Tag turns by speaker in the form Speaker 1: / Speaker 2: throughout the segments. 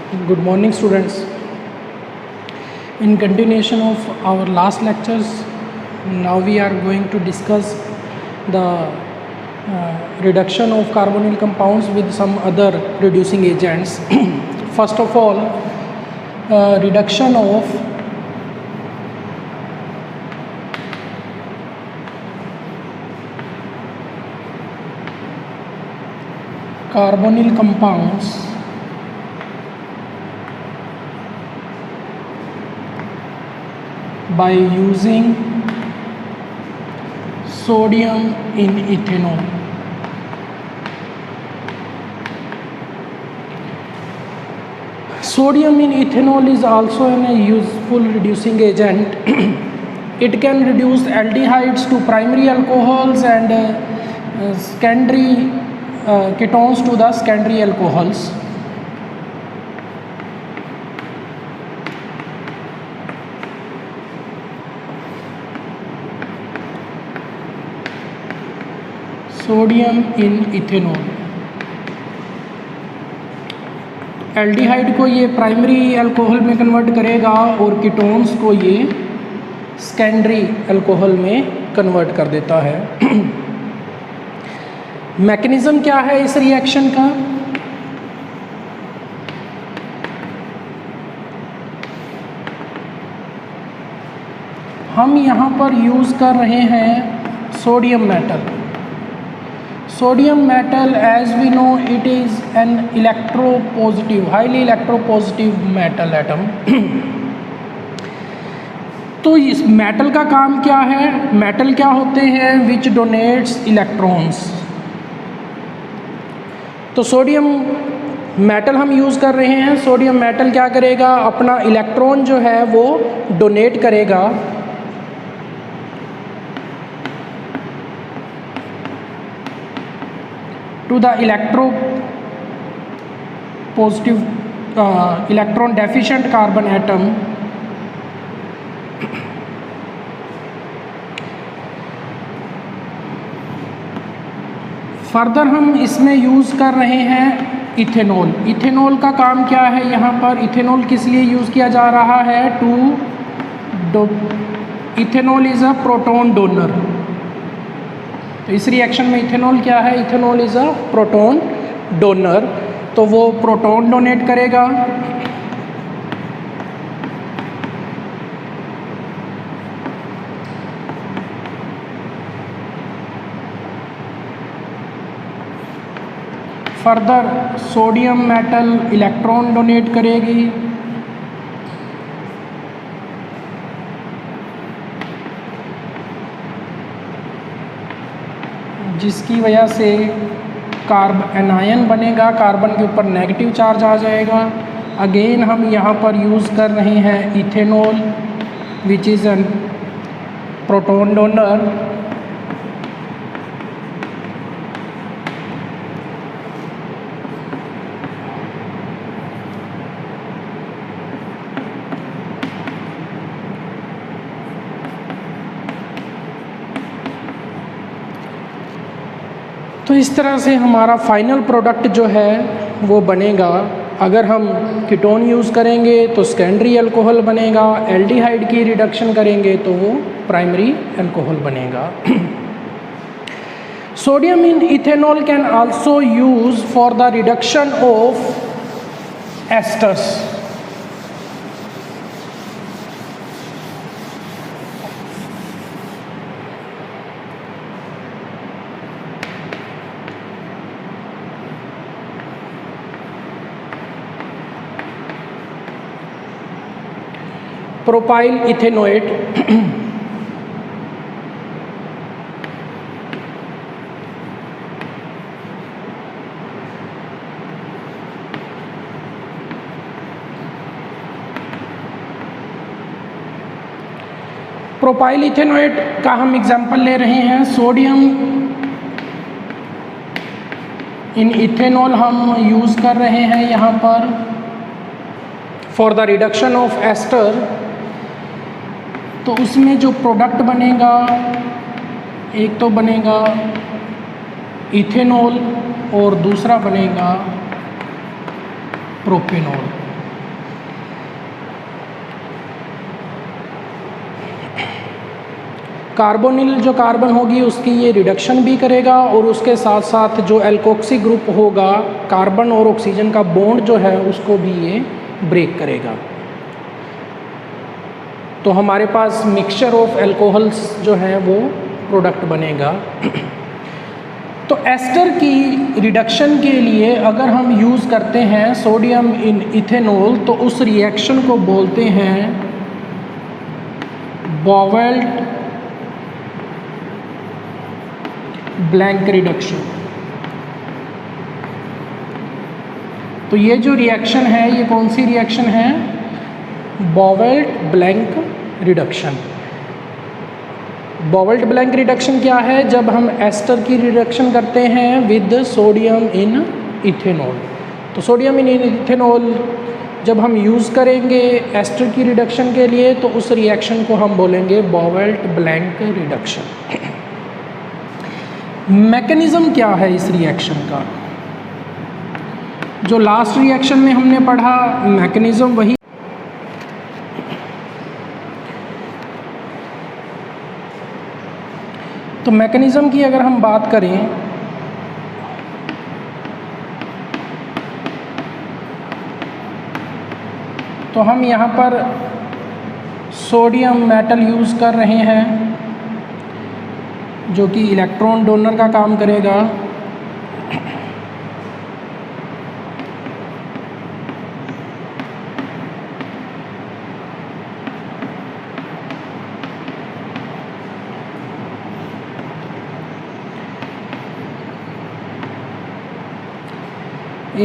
Speaker 1: Good morning, students. In continuation of our last lectures, now we are going to discuss the reduction of carbonyl compounds with some other reducing agents. First of all, reduction of carbonyl compounds by using sodium in ethanol. Sodium in ethanol is also a useful reducing agent. It can reduce aldehydes to primary alcohols and secondary ketones to the secondary alcohols. Sodium in ethanol, aldehyde को ये primary alcohol में convert करेगा और ketones को ये secondary alcohol में convert कर देता है। मैकेनिज्म क्या है इस रिएक्शन का? हम यहाँ पर यूज़ कर रहे हैं sodium metal. Sodium metal, as we know, it is an electropositive, highly electropositive metal atom. तो इस मेटल का काम क्या है? मेटल क्या होते हैं? Which donates electrons. तो सोडियम मेटल हम यूज़ कर रहे हैं। सोडियम मेटल क्या करेगा? अपना इलेक्ट्रॉन जो है वो डोनेट करेगा to the electron deficient carbon atom. Further हम इसमें यूज़ कर रहे हैं इथेनॉल। इथेनॉल का काम क्या है? यहाँ पर इथेनॉल किस लिए यूज़ किया जा रहा है? Ethanol is a proton donor. तो इस रिएक्शन में इथेनॉल क्या है? Ethanol is a proton donor. तो वो प्रोटॉन डोनेट करेगा further sodium metal electron donate करेगी जिसकी वजह से एनायन बनेगा, कार्बन के ऊपर नेगेटिव चार्ज आ जाएगा। अगेन हम यहाँ पर यूज़ कर रहे हैं ethanol which is N proton donor. तो इस तरह से हमारा फाइनल प्रोडक्ट जो है वो बनेगा। अगर हम कीटोन यूज़ करेंगे तो सेकेंडरी अल्कोहल बनेगा, एल्डिहाइड की रिडक्शन करेंगे तो वो प्राइमरी अल्कोहल बनेगा। Sodium in ethanol can also use for the reduction of esters. Propyl ethanoate, propyl ethanoate का हम एग्जाम्पल ले रहे हैं। सोडियम इन इथेनॉल हम यूज़ कर रहे हैं यहाँ पर for the reduction of ester. तो उसमें जो प्रोडक्ट बनेगा, एक तो बनेगा इथेनॉल और दूसरा बनेगा प्रोपेनॉल। कार्बोनिल जो कार्बन होगी उसकी ये रिडक्शन भी करेगा और उसके साथ साथ जो एल्कोक्सी ग्रुप होगा कार्बन और ऑक्सीजन का बॉन्ड जो है उसको भी ये ब्रेक करेगा। तो हमारे पास मिक्सचर ऑफ अल्कोहल्स जो है वो प्रोडक्ट बनेगा। तो एस्टर की रिडक्शन के लिए अगर हम यूज़ करते हैं सोडियम इन इथेनॉल तो उस रिएक्शन को बोलते हैं बॉवेल्ट ब्लैंक रिडक्शन। तो ये जो रिएक्शन है ये कौन सी रिएक्शन है? बॉवेल्ट ब्लैंक रिडक्शन। बॉवेल्ट ब्लैंक रिडक्शन क्या है? जब हम एस्टर की रिडक्शन करते हैं विद सोडियम इन इथेनॉल। तो सोडियम इन इथेनॉल जब हम यूज़ करेंगे एस्टर की रिडक्शन के लिए तो उस रिएक्शन को हम बोलेंगे बॉवेल्ट ब्लैंक रिडक्शन। मैकेनिज़्म क्या है इस रिएक्शन का? जो लास्ट रिएक्शन में हमने पढ़ा मैकेनिज़्म वही। तो मैकेनिज़्म की अगर हम बात करें तो हम यहाँ पर सोडियम मेटल यूज़ कर रहे हैं जो कि इलेक्ट्रॉन डोनर का काम करेगा।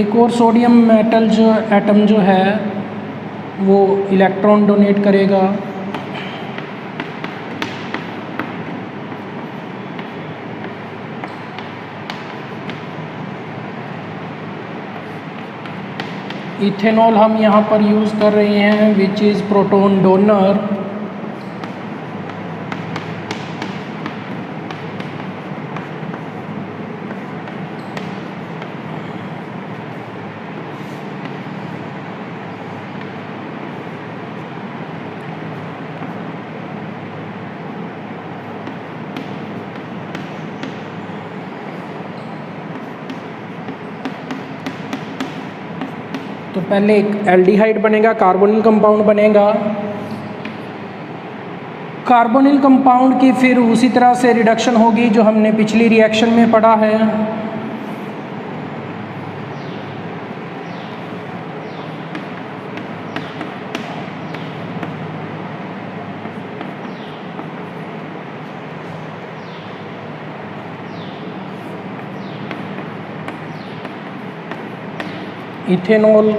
Speaker 1: एक और सोडियम मेटल जो एटम जो है वो इलेक्ट्रॉन डोनेट करेगा। इथेनॉल हम यहाँ पर यूज़ कर रहे हैं विच इज़ प्रोटॉन डोनर। तो पहले एक एल्डिहाइड बनेगा, कार्बोनिल कंपाउंड बनेगा। कार्बोनिल कंपाउंड की फिर उसी तरह से रिडक्शन होगी जो हमने पिछली रिएक्शन में पढ़ा है। इथेनॉल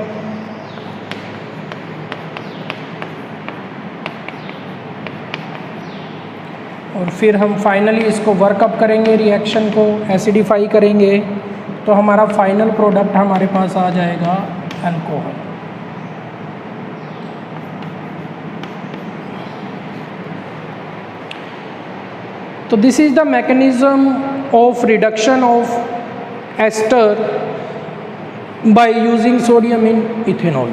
Speaker 1: और फिर हम फाइनली इसको वर्कअप करेंगे, रिएक्शन को एसिडिफाई करेंगे तो हमारा फाइनल प्रोडक्ट हमारे पास आ जाएगा अल्कोहल। तो this is the mechanism of reduction of ester by using sodium in ethanol।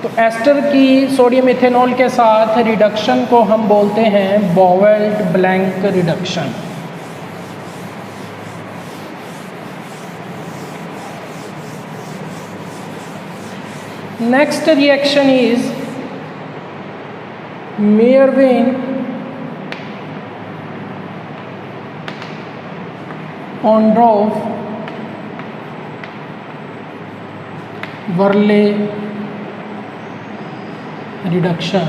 Speaker 1: तो एस्टर की सोडियम इथेनॉल के साथ रिडक्शन को हम बोलते हैं Bouveault Blanc reduction. Next reaction is Meerwein Ondorf Verlet reduction।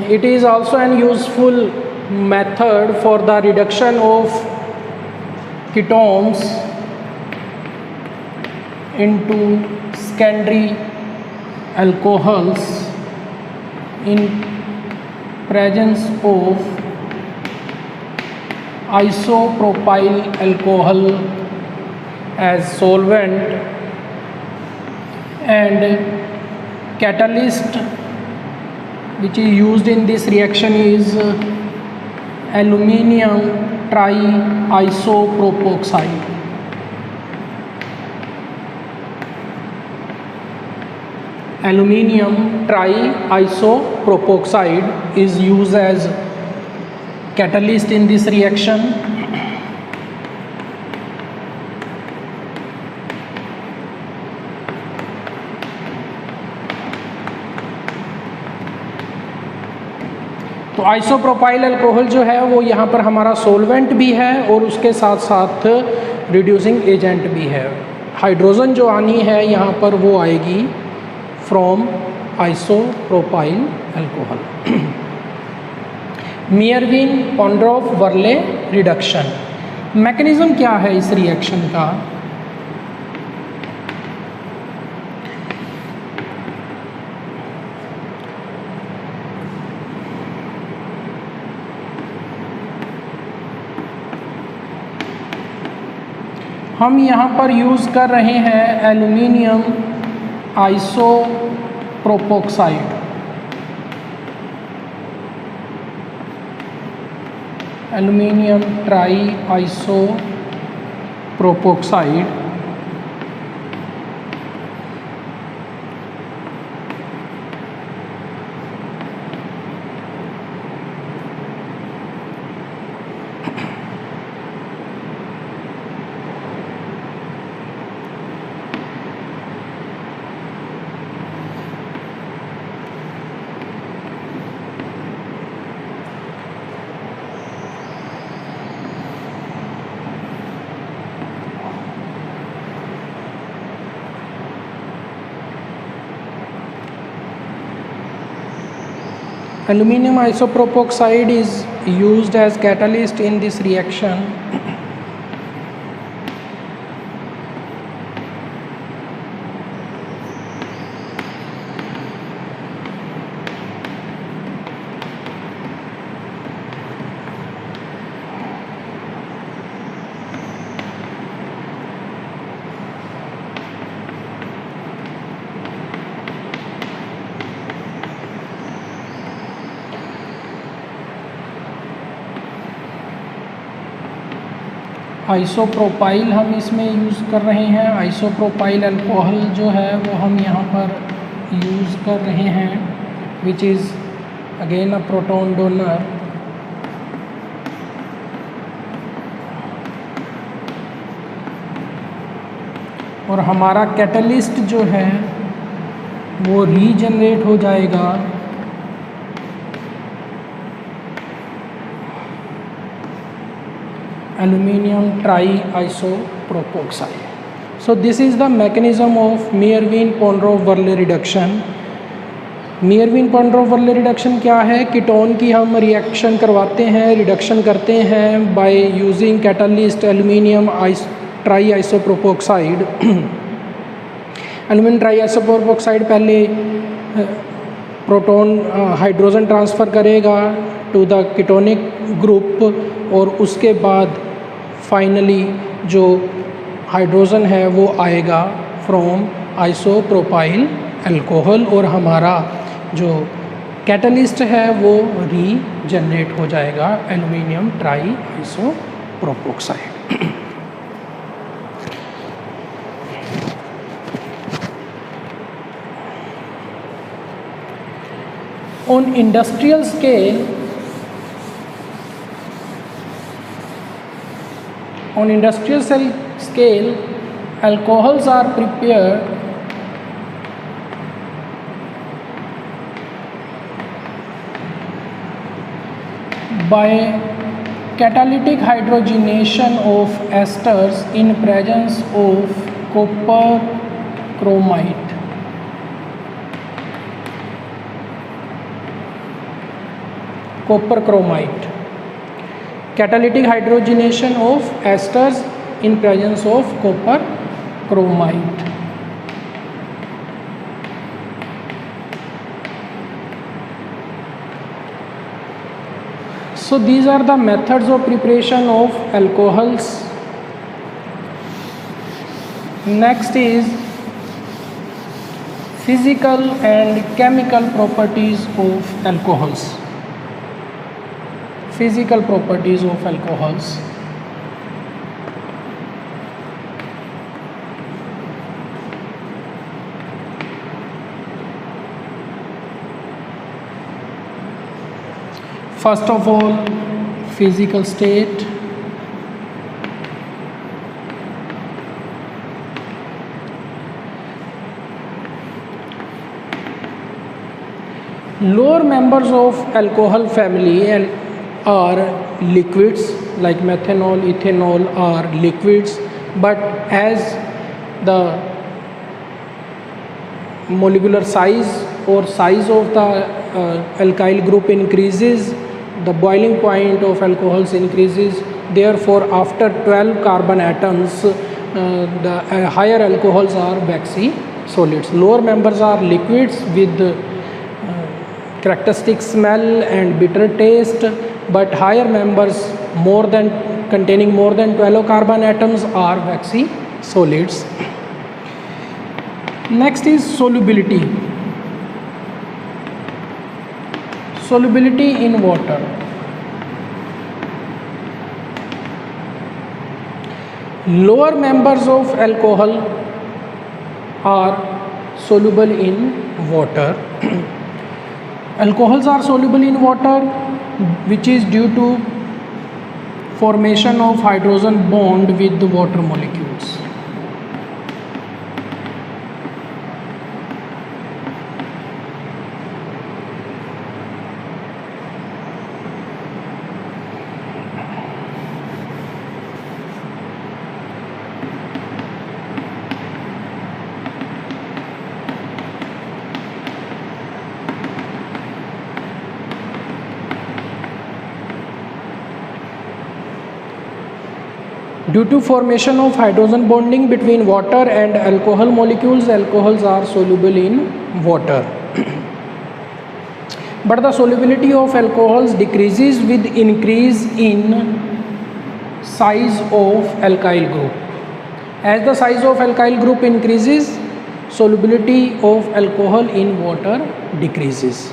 Speaker 1: It is also an useful method for the reduction of ketones into secondary alcohols in presence of isopropyl alcohol as solvent, and catalyst which is used in this reaction is aluminium triisopropoxide. Aluminium triisopropoxide is used as catalyst in this reaction. तो isopropyl alcohol जो है वो यहाँ पर हमारा solvent भी है और उसके साथ साथ रिड्यूसिंग एजेंट भी है। हाइड्रोजन जो आनी है यहाँ पर वो आएगी from isopropyl alcohol. Meerwein Ponndorf Verley reduction, mechanism क्या है इस रिएक्शन का? हम यहाँ पर यूज़ कर रहे हैं aluminium आइसोप्रोपोक्साइड। Aluminium try आइसोप्रोपोक्साइड Aluminum isopropoxide is used as catalyst in this reaction. Isopropyl हम इसमें यूज़ कर रहे हैं। आइसोप्रोपाइल अल्कोहल जो है वो हम यहाँ पर यूज़ कर रहे हैं, which is again a proton donor. और हमारा कैटलिस्ट जो है वो रीजनरेट हो जाएगा aluminium triisopropoxide. So this is the mechanism of Meervin-Ponroe-Verley reduction. Meervin-Ponroe-Verley reduction क्या है? कीटोन की हम रिएक्शन करवाते हैं, रिडक्शन करते हैं by using catalyst aluminium triisopropoxide. Aluminium triisopropoxide पहले प्रोटॉन हाइड्रोजन ट्रांसफ़र करेगा टू द कीटोनिक ग्रुप और उसके बाद फाइनली जो हाइड्रोजन है वो आएगा फ्रॉम आइसोप्रोपाइल अल्कोहल और हमारा जो कैटलिस्ट है वो रीजनरेट हो जाएगा aluminium ट्राईआइसोप्रोपोक्साइड। On industrial scale, alcohols are prepared by catalytic hydrogenation of esters in presence of copper chromite. Copper chromite. Catalytic hydrogenation of esters in presence of copper chromite. So these are the methods of preparation of alcohols. Next is Physical and chemical properties of alcohols. Physical properties of alcohols. First of all, physical state. Lower members of alcohol family are liquids like methanol, ethanol are liquids, but as the molecular size or size of the alkyl group increases, the boiling point of alcohols increases. Therefore, after 12 carbon atoms, the higher alcohols are waxy solids. Lower members are liquids with characteristic smell and bitter taste, but higher members containing more than 12 carbon atoms are waxy solids. Next is solubility. Solubility in water. Lower members of alcohol are soluble in water. Alcohols are soluble in water, which is due to formation of hydrogen bond with the water molecules. Due to formation of hydrogen bonding between water and alcohol molecules, alcohols are soluble in water. But the solubility of alcohols decreases with increase in size of alkyl group. As the size of alkyl group increases, solubility of alcohol in water decreases.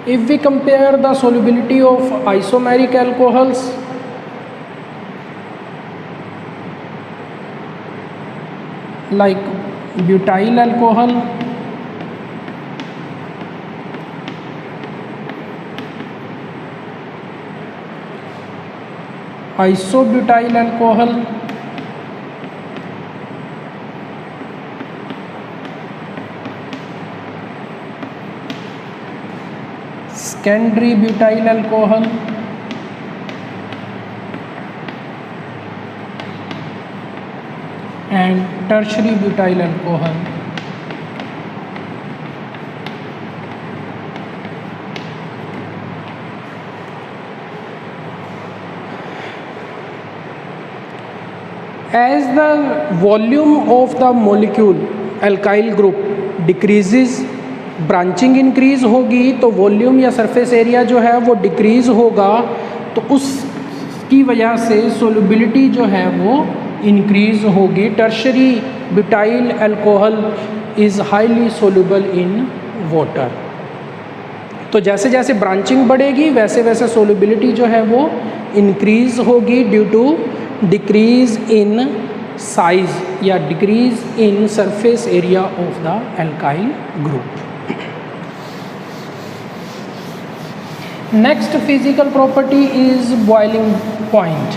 Speaker 1: If we compare the solubility of isomeric alcohols, like butyl alcohol, isobutyl alcohol, secondary butyl alcohol, and tertiary butyl alcohol. As the volume of the molecule alkyl group decreases, branching increase होगी तो volume या surface area जो है वो decrease होगा, तो उसकी वजह से सोलबिलिटी जो है वो इंक्रीज़ होगी. Tertiary butyl alcohol is highly soluble in water. तो जैसे जैसे ब्रांचिंग बढ़ेगी वैसे वैसे सोलबिलिटी जो है वो इंक्रीज़ होगी due to decrease in size या decrease in surface area of the alkyl group. Next physical property is boiling point.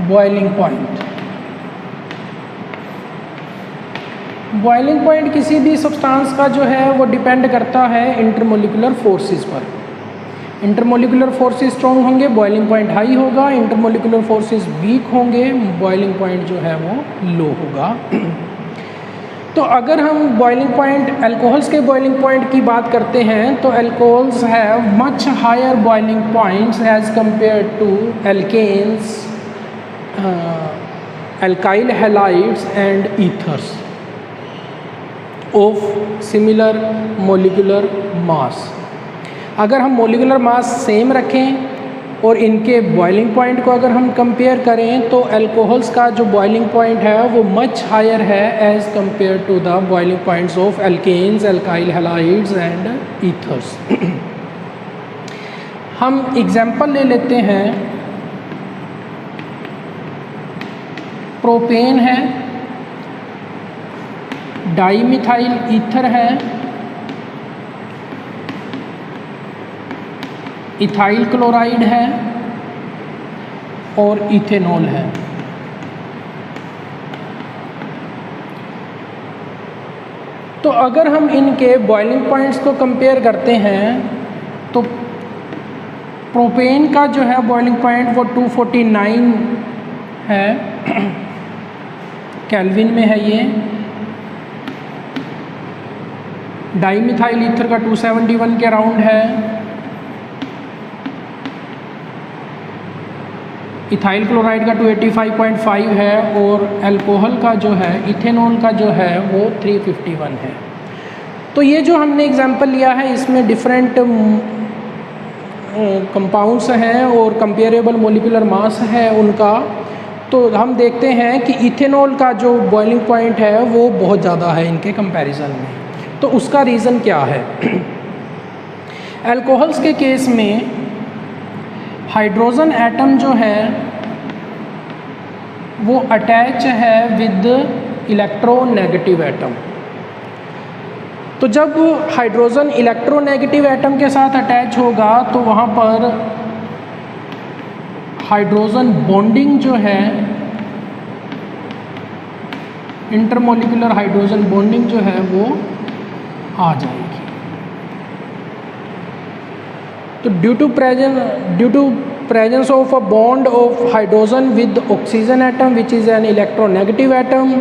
Speaker 1: Boiling point. Boiling point किसी भी सब्सटेंस का जो है वो डिपेंड करता है इंटरमोलिकुलर फोर्सेस पर. इंटरमोलिकुलर फोर्सेस स्ट्रॉन्ग होंगे, बॉइलिंग पॉइंट हाई होगा. इंटरमोलिकुलर फोर्सेस वीक होंगे, बॉइलिंग पॉइंट जो है वो लो होगा. तो अगर हम बॉइलिंग पॉइंट अल्कोहल्स के बॉइलिंग पॉइंट की बात करते हैं तो alcohols have much higher boiling points as compare to alkanes, alkyl halides and ethers. Of similar molecular mass. अगर हम मोलिकुलर मास सेम रखें और इनके बॉइलिंग पॉइंट को अगर हम कंपेयर करें तो अल्कोहल्स का जो बॉइलिंग पॉइंट है वो मच हायर है as compare to the boiling points of alkanes, alkyl halides and ethers. हम एग्जाम्पल ले लेते हैं, प्रोपेन है, डाईमिथाइल ईथर है, इथाइल क्लोराइड है और इथेनॉल है। तो अगर हम इनके बॉइलिंग पॉइंट्स को कंपेयर करते हैं तो प्रोपेन का जो है बॉइलिंग पॉइंट वो 249 है, केल्विन में है ये। डाईमिथाइल ईथर का 271 के अराउंड है। इथाइल क्लोराइड का 285.5 है और अल्कोहल का जो है, इथेनॉल का जो है वो 351 है। तो ये जो हमने एग्जांपल लिया है इसमें डिफरेंट कंपाउंड्स हैं और कंपेरेबल मोलिकुलर मास है उनका। तो हम देखते हैं कि इथेनॉल का जो बॉइलिंग पॉइंट है वो बहुत ज़्यादा है इनके कंपैरिजन में। तो उसका रीज़न क्या है? अल्कोहल्स के केस में हाइड्रोजन एटम जो है वो अटैच है विद इलेक्ट्रोनेगेटिव एटम। तो जब हाइड्रोजन इलेक्ट्रोनेगेटिव एटम के साथ अटैच होगा तो वहाँ पर हाइड्रोजन बॉन्डिंग जो है, इंटरमोलिकुलर हाइड्रोजन बॉन्डिंग जो है वो आ जाएगी। तो due to presence of a bond of hydrogen with oxygen atom which is an electronegative atom,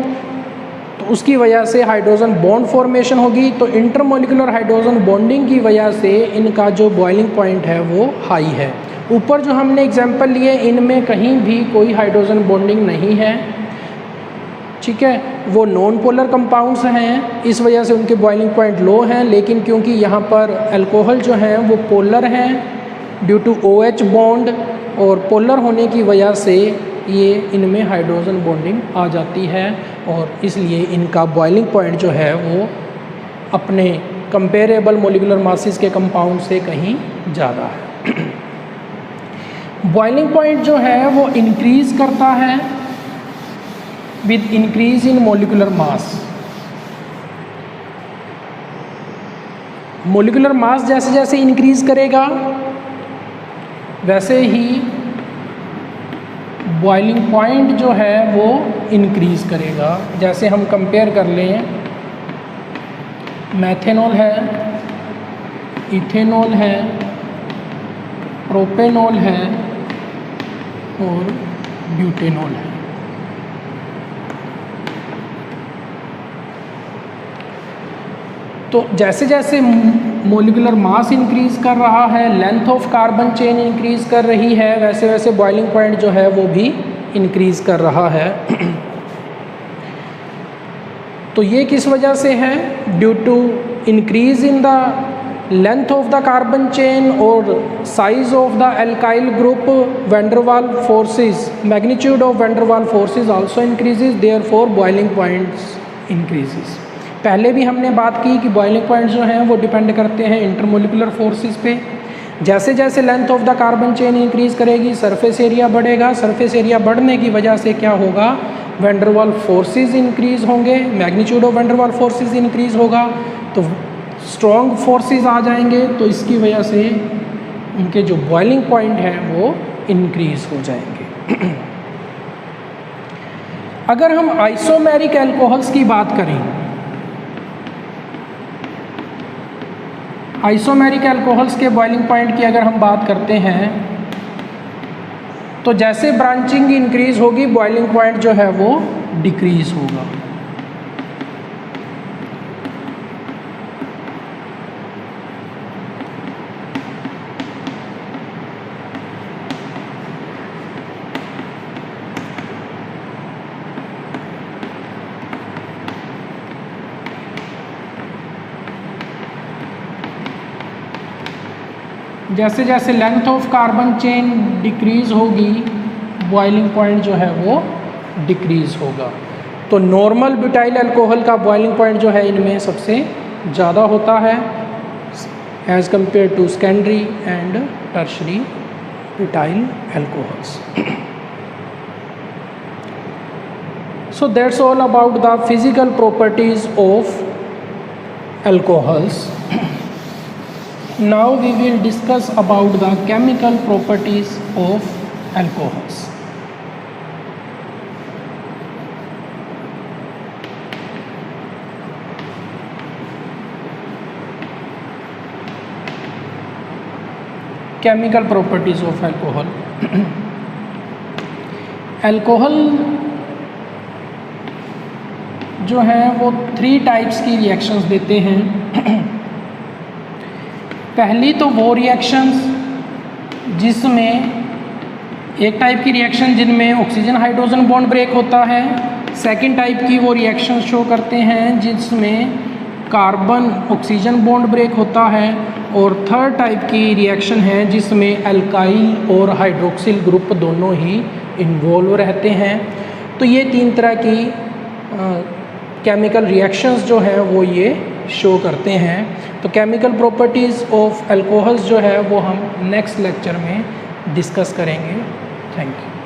Speaker 1: तो उसकी वजह से हाइड्रोजन बॉन्ड फॉर्मेशन होगी। तो इंटरमोलिकुलर हाइड्रोजन बॉन्डिंग की वजह से इनका जो बॉइलिंग पॉइंट है वो हाई है। ऊपर जो हमने एग्जांपल लिए इनमें कहीं भी कोई हाइड्रोजन बॉन्डिंग नहीं है, ठीक है, वो नॉन पोलर कंपाउंड्स हैं, इस वजह से उनके बॉइलिंग पॉइंट लो हैं। लेकिन क्योंकि यहाँ पर अल्कोहल जो हैं वो पोलर हैं ड्यू टू OH बॉन्ड, और पोलर होने की वजह से ये इनमें हाइड्रोजन बॉन्डिंग आ जाती है और इसलिए इनका बॉइलिंग पॉइंट जो है वो अपने कंपेरेबल मोलिकुलर मासेस के कंपाउंड से कहीं ज़्यादा है। बॉइलिंग पॉइंट जो है वो इंक्रीज़ करता है with increase in molecular mass। Molecular mass जैसे जैसे इंक्रीज करेगा वैसे ही बॉइलिंग पॉइंट जो है वो इंक्रीज करेगा। जैसे हम कंपेयर कर लें, मेथेनॉल है, इथेनॉल है, प्रोपेनॉल है और ब्यूटेनॉल है। तो जैसे जैसे मोलिकुलर मास इंक्रीज कर रहा है, length of carbon chain increase कर रही है, वैसे वैसे बॉइलिंग पॉइंट जो है वो भी इंक्रीज कर रहा है। तो ये किस वजह से है? Due to increase in the length of the carbon chain और size of the alkyl group, van der Waals forces, magnitude of van der Waals forces also increases, therefore boiling points increases. पहले भी हमने बात की कि boiling points जो हैं वो डिपेंड करते हैं इंटरमोलिकुलर फोर्सेस पे। जैसे जैसे length of the carbon chain increase करेगी सरफेस एरिया बढ़ेगा, सरफेस एरिया बढ़ने की वजह से क्या होगा? Van der Waals forces increase होंगे, magnitude of van der Waals forces increase होगा तो स्ट्रॉन्ग फोर्सेस आ जाएंगे, तो इसकी वजह से उनके जो बॉइलिंग पॉइंट है वो इंक्रीज हो जाएंगे। अगर हम आइसोमेरिक अल्कोहल्स की बात करें, आइसोमेरिक अल्कोहल्स के बॉइलिंग पॉइंट की अगर हम बात करते हैं तो जैसे ब्रांचिंग इंक्रीज होगी बॉइलिंग पॉइंट जो है वो डिक्रीज होगा। जैसे जैसे length of carbon chain decrease होगी, बॉइलिंग पॉइंट जो है वो डिक्रीज़ होगा। तो नॉर्मल ब्यूटाइल अल्कोहल का बॉइलिंग पॉइंट जो है इनमें सबसे ज़्यादा होता है as compare to secondary and tertiary butyl alcohols. So that's all about the physical properties of alcohols. Now we will discuss about the chemical properties of alcohols. Chemical properties of alcohol. Alcohol जो है वो 3 types की reactions देते हैं। पहली तो वो reactions जिसमें एक टाइप की रिएक्शन जिनमें ऑक्सीजन हाइड्रोजन बॉन्ड ब्रेक होता है, सेकंड टाइप की वो रिएक्शन शो करते हैं जिसमें कार्बन ऑक्सीजन बॉन्ड ब्रेक होता है, और थर्ड टाइप की रिएक्शन है जिसमें अल्काइल और हाइड्रोक्सिल ग्रुप दोनों ही इन्वॉल्व रहते हैं। तो ये 3 तरह की केमिकल रिएक्शंस जो हैं वो ये शो करते हैं। तो केमिकल प्रॉपर्टीज़ ऑफ अल्कोहल्स जो है वो हम नेक्स्ट लेक्चर में डिस्कस करेंगे। Thank you.